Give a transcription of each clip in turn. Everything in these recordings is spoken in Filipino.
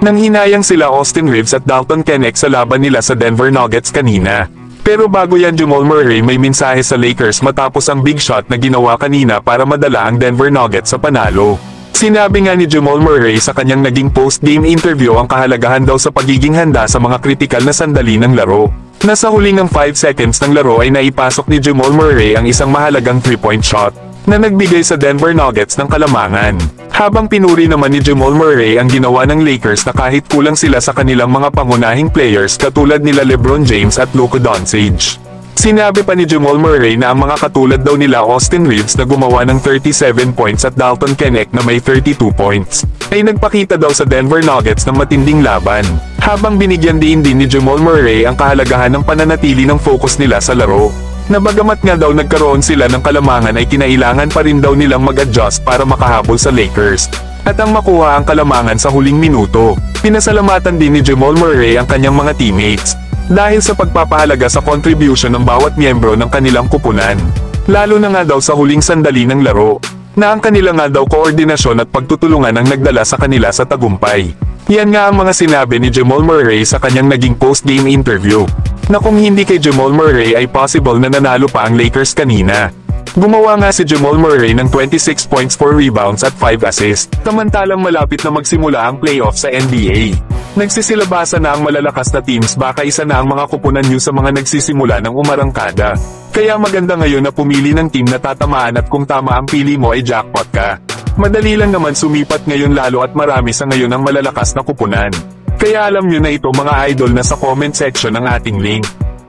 Nang hinayang sila Austin Reeves at Dalton Knecht sa laban nila sa Denver Nuggets kanina. Pero bago yan, Jamal Murray may mensahe sa Lakers matapos ang big shot na ginawa kanina para madala ang Denver Nuggets sa panalo. Sinabi nga ni Jamal Murray sa kanyang naging post-game interview ang kahalagahan daw sa pagiging handa sa mga kritikal na sandali ng laro. Nasa huling ng 5 seconds ng laro ay naipasok ni Jamal Murray ang isang mahalagang 3-point shot na nagbigay sa Denver Nuggets ng kalamangan. Habang pinuri naman ni Jamal Murray ang ginawa ng Lakers na kahit kulang sila sa kanilang mga pangunahing players katulad nila LeBron James at Luka Doncic. Sinabi pa ni Jamal Murray na ang mga katulad daw nila Austin Reeves na gumawa ng 37 points at Dalton Knecht na may 32 points, ay nagpakita daw sa Denver Nuggets ng matinding laban. Habang binigyan din ni Jamal Murray ang kahalagahan ng pananatili ng focus nila sa laro. Na bagamat nga daw nagkaroon sila ng kalamangan ay kinailangan pa rin daw nilang mag-adjust para makahabol sa Lakers. At ang makuha ang kalamangan sa huling minuto. Pinasalamatan din ni Jamal Murray ang kanyang mga teammates. Dahil sa pagpapahalaga sa contribution ng bawat miyembro ng kanilang kupunan. Lalo na nga daw sa huling sandali ng laro. Na ang kanila nga daw koordinasyon at pagtutulungan ang nagdala sa kanila sa tagumpay. Yan nga ang mga sinabi ni Jamal Murray sa kanyang naging post-game interview. Na kung hindi kay Jamal Murray ay possible na nanalo pa ang Lakers kanina. Gumawa nga si Jamal Murray ng 26 points, 4 rebounds at 5 assists. Samantalang malapit na magsimula ang playoff sa NBA. Nagsisilabasa na ang malalakas na teams, baka isa na ang mga kupunan nyo sa mga nagsisimula ng umarangkada. Kaya maganda ngayon na pumili ng team na tatamaan at kung tama ang pili mo ay jackpot ka. Madali lang naman sumipat ngayon lalo at marami sa ngayon ang malalakas na kupunan. Kaya alam nyo na ito mga idol na sa comment section ng ating link.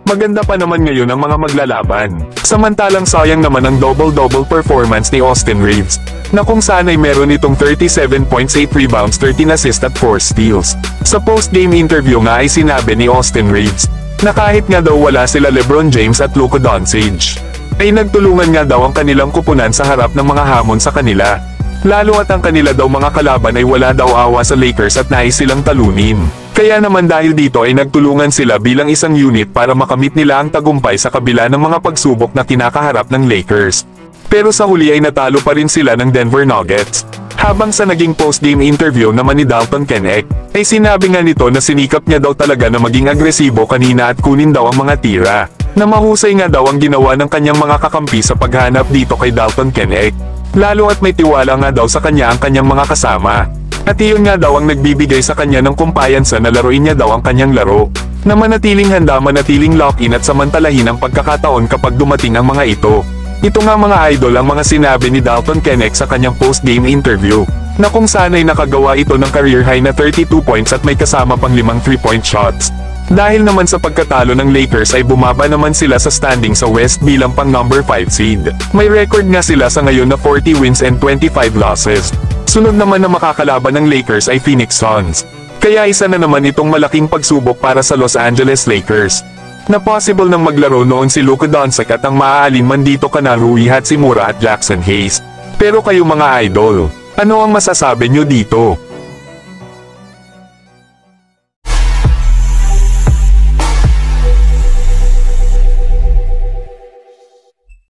Maganda pa naman ngayon ang mga maglalaban. Samantalang sayang naman ang double-double performance ni Austin Reeves. Na kung saan ay meron itong 37 points, 8 rebounds, 13 assists at 4 steals. Sa post-game interview nga ay sinabi ni Austin Reeves na kahit nga daw wala sila LeBron James at Luka Doncic, ay nagtulungan nga daw ang kanilang kupunan sa harap ng mga hamon sa kanila. Lalo at ang kanila daw mga kalaban ay wala daw awa sa Lakers at nais silang talunin. Kaya naman dahil dito ay nagtulungan sila bilang isang unit para makamit nila ang tagumpay sa kabila ng mga pagsubok na kinakaharap ng Lakers. Pero sa huli ay natalo pa rin sila ng Denver Nuggets. Habang sa naging post-game interview naman ni Dalton Knecht, ay sinabi nga nito na sinikap niya daw talaga na maging agresibo kanina at kunin daw ang mga tira. Na mahusay nga daw ang ginawa ng kanyang mga kakampi sa paghanap dito kay Dalton Knecht. Lalo at may tiwala nga daw sa kanya ang kanyang mga kasama. At iyon nga daw ang nagbibigay sa kanya ng kumpiyansa na laruin niya daw ang kanyang laro. Na manatiling handa, manatiling lock-in at samantalahin ang pagkakataon kapag dumating ang mga ito. Ito nga mga idol ang mga sinabi ni Dalton Knecht sa kanyang post-game interview. Na kung saan ay nakagawa ito ng career high na 32 points at may kasama pang 5 3-point shots. Dahil naman sa pagkatalo ng Lakers ay bumaba naman sila sa standing sa West bilang pang number 5 seed. May record nga sila sa ngayon na 40 wins and 25 losses. Sunod naman na makakalaban ng Lakers ay Phoenix Suns. Kaya isa na naman itong malaking pagsubok para sa Los Angeles Lakers. Na possible nang maglaro noon si Luka Doncic at ang maaalin man dito kana Rui Hachimura at Jackson Hayes. Pero kayo mga idol, ano ang masasabi nyo dito?